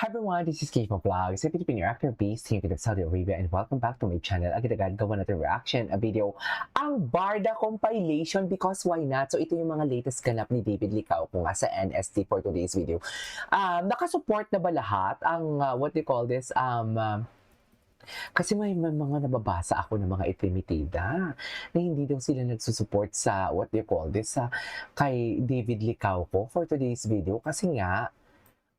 everyone, this is Keiko Vlogs, a Filipino actor based here in Saudi Arabia, and welcome back to my channel. Agad-agad gawa natin reaction, a video, ang Barda compilation, because why not? So ito yung mga latest ganap ni David Licao kung nga sa NST for today's video. Nakasupport na ba lahat ang, what do you call this, kasi may mga nababasa ako ng mga itimitida na hindi daw sila nagsusupport sa, what do you call this, kay David Licao ko for today's video kasi nga,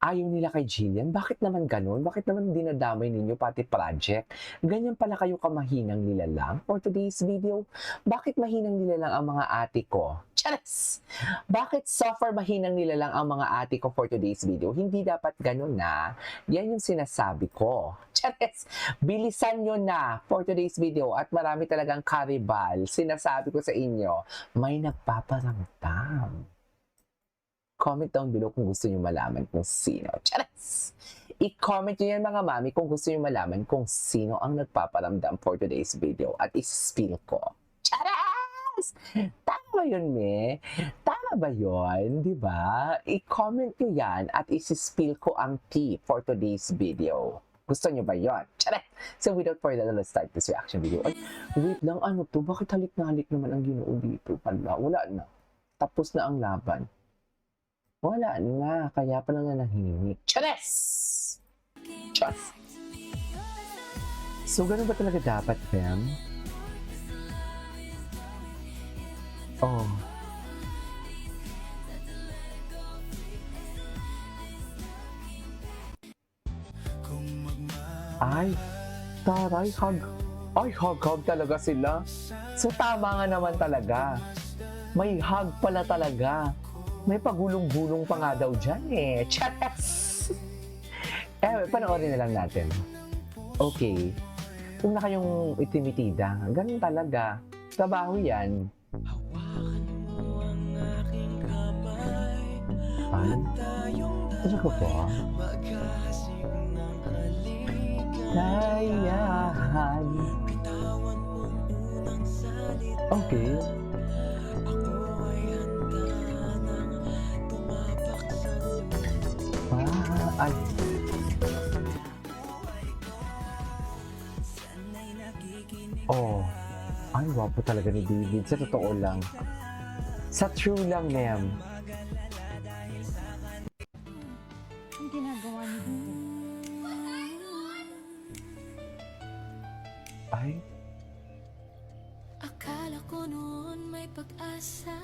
ayaw nila kay Jillian. Bakit naman ganun? Bakit naman dinadamay ninyo pati project? Ganyan pala kayo kamahinang nilalang for today's video? Bakit mahinang nilalang ang mga ate ko? Charas! Bakit so far mahinang nilalang ang mga ate ko for today's video? Hindi dapat ganun na. Yan yung sinasabi ko. Charas! Bilisan nyo na for today's video at marami talagang karibal. Sinasabi ko sa inyo, may nagpaparamdam. Comment down below kung gusto nyo malaman kung sino. Charas! I-comment nyo yan mga mami kung gusto nyo malaman kung sino ang nagpaparamdam for today's video at is-spill ko. Charas! Tama ba yun, me? Tama ba yun? Diba? I-comment nyo yan at is-spill ko ang tea for today's video. Gusto nyo ba yun? Charas! So without further ado, let's start this reaction video. Ay, wait lang, ano to? Bakit halik na halik naman ang Ginoo dito? Wala na. Tapos na ang laban. Wala na, kaya pala nga nahimik. Chares! Chares! So, ganun ba talaga dapat, fam? Oh. Ay, taray, hug. Ay, hug talaga sila. So, tama nga naman talaga. May hug pala talaga. May pagulong-gulong pa nga daw dyan eh. Charas! Panoorin na lang natin. Okay. Kung na kayong itimitida, ganun talaga. Trabaho yan. Ay? Talaga ba? Layahan. Okay. Ay. Oh. Ay, wapo talaga ni David. Sa totoo lang. Sa true lang, ma'am. Ang ginagawa ni David. Ay. Akala ko noon may pag-asa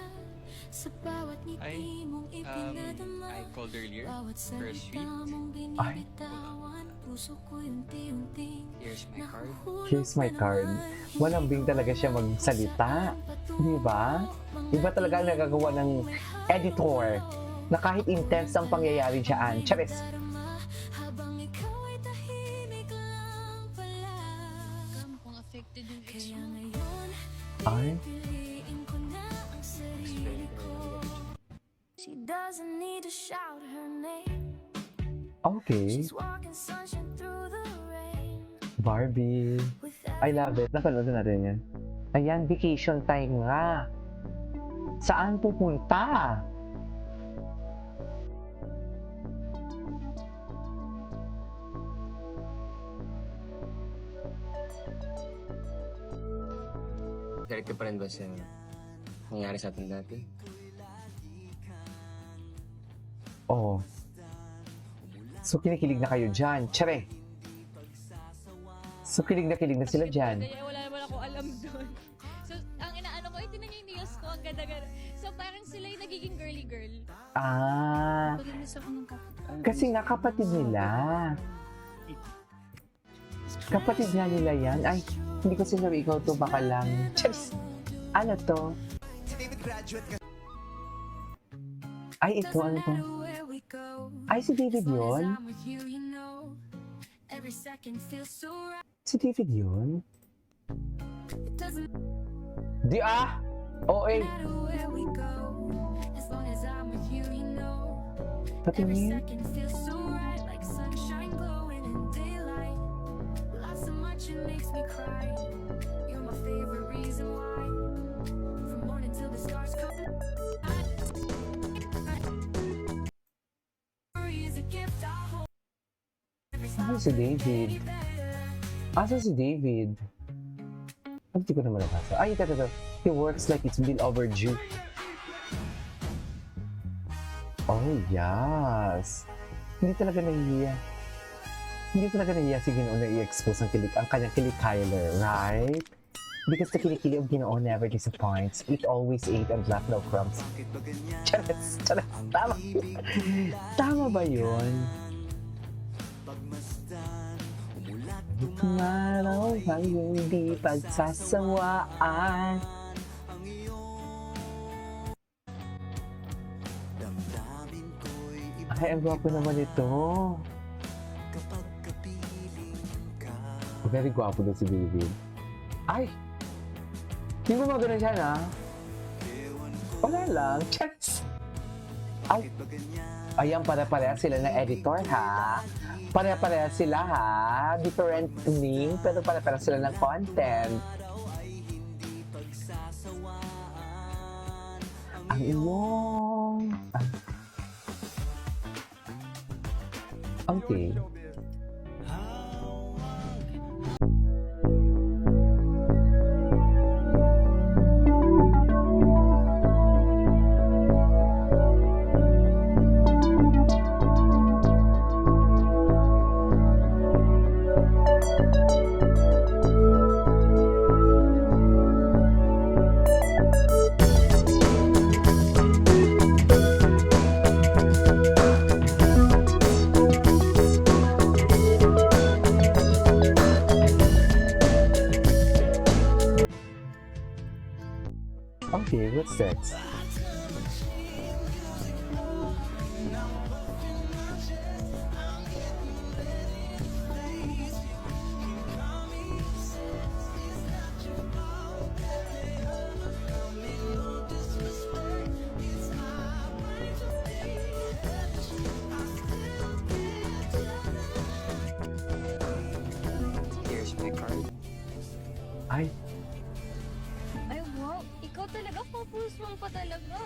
sa bawat ngiti mong ipinadama. I called earlier Bawat for a salita sweet. mong binibitawan. Puso ko unti-unting Here's my card. Here's my card. Malambing talaga siya magsalita. Di ba? Iba talaga ang nagagawa ng editor na kahit intense ang pangyayari dyan. Charis! Habang ikaw ay tahimik lang pala. Mukhang affected yung ex mo. Kaya ngayon, Ay. pipiliin ko na ang sarili ko. She doesn't need to shout her name. Okay. She's walking sunshine through the rain. Barbie. I love it. Napanood natin yan. Ayan, vacation time nga. Saan pupunta? Direct pa rin ba sa nangyari sa atin dati? Oh. So, kinikilig na kayo dyan. Tsare! So, kilig na sila dyan. Kaya wala naman ako alam doon. So, ang inaano ko, ito na yung news ko, ang ganda-ganda. So, parang sila yung nagiging girly girl. Ah, Pag-inis ako ng kapatid. kasi nga kapatid nila. Kapatid nga nila yan. Ay, hindi ko sinabi ikaw to, baka lang. Cheers! Ano to? Ay, ito, ano to? Ay, si David yun? Si David yun? Di ah! OA! Patingin? Asan si David? Asan si David? Hindi ko naman nabasa. Ay, ito. He works like it's been overdue. Oh, yes. Hindi talaga nahihiya. Hindi talaga nahihiya si Ginoo na i-expose ang kanyang kilig Kyler, right? Because the kilikili of Ginoo never disappoints. It always ate and left no crumbs. Charas. Tama. Tama ba yun? Maraw ang hindi pagsasawaan. Ay, ang gwapo naman ito. Very gwapo doon si David. Ay! Hindi mo magano'n siya na? Wala lang. Chats! Ay! Ayan, pare-pareha sila ng editor, ha? Pare-pareha sila, ha? Different name, pero pare-pareha sila ng content. Ang iyong... Okay. Okay, what's next? Here's my card. Ay, Ay, wow. Ikaw talaga, focus mo pa talaga.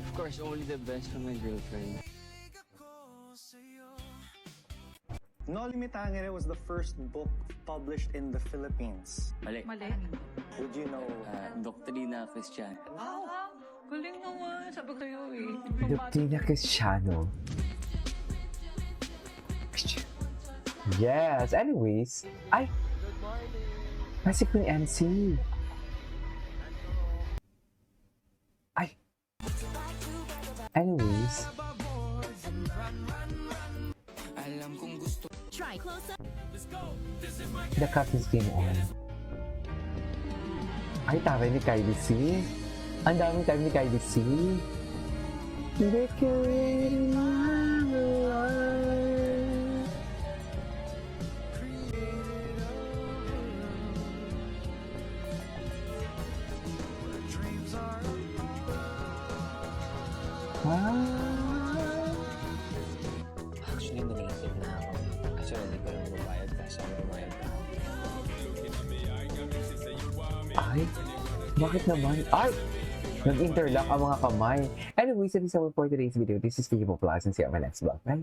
Of course, only the best for my girlfriend. No Limitangere was the first book published in the Philippines. Mali. Mali. Would you know? Doctrina Christian. Galing naman. Sabi ko sa'yo eh. Doctrina Cristiano. Yes, anyways. Ay! Nasi Queen MC. Ay! Anyways. The cut is game on. Ay, taray ni Kylie C. Ang daming time ni Kylie C. Hindi ko Actually, naisip na ako. Kasi hindi ko lang mabayad kasi ako mabayad pa. Ay, bakit naman? Ay! Nag-interlock ang mga kamay. Anyways, that is all for today's video. This is Steve Plus and see you on my next vlog. Bye!